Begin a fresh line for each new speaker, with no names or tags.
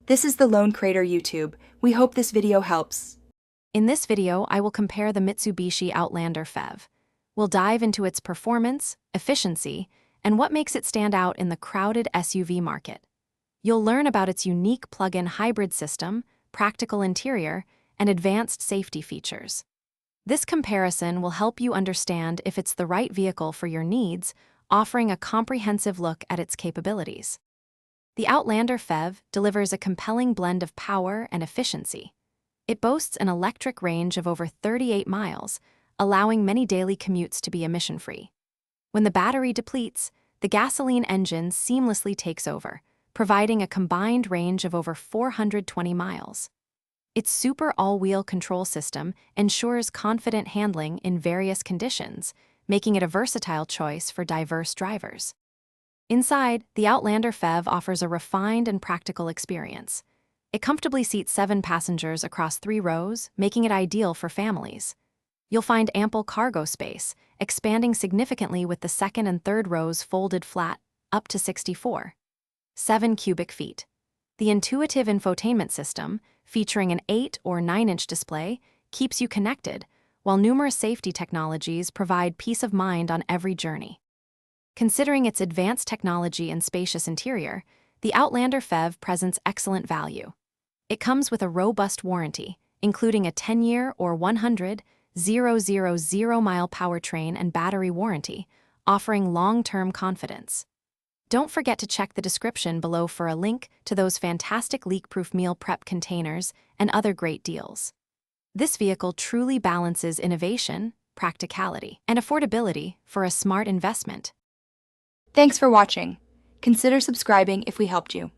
This is the Lone Crater YouTube. We hope this video helps.
In this video, I will compare the Mitsubishi Outlander PHEV. We'll dive into its performance, efficiency, and what makes it stand out in the crowded SUV market. You'll learn about its unique plug-in hybrid system, practical interior, and advanced safety features. This comparison will help you understand if it's the right vehicle for your needs, offering a comprehensive look at its capabilities. The Outlander PHEV delivers a compelling blend of power and efficiency. It boasts an electric range of over 38 miles, allowing many daily commutes to be emission-free. When the battery depletes, the gasoline engine seamlessly takes over, providing a combined range of over 420 miles. Its super all-wheel control system ensures confident handling in various conditions, making it a versatile choice for diverse drivers. Inside, the Outlander PHEV offers a refined and practical experience. It comfortably seats 7 passengers across 3 rows, making it ideal for families. You'll find ample cargo space, expanding significantly with the second and third rows folded flat, up to 64.7 cubic feet. The intuitive infotainment system, featuring an 8 or 9-inch display, keeps you connected, while numerous safety technologies provide peace of mind on every journey. Considering its advanced technology and spacious interior, the Outlander PHEV presents excellent value. It comes with a robust warranty, including a 10-year or 100,000 mile powertrain and battery warranty, offering long-term confidence. Don't forget to check the description below for a link to those fantastic leak-proof meal prep containers and other great deals. This vehicle truly balances innovation, practicality, and affordability for a smart investment.
Thanks for watching. Consider subscribing if we helped you.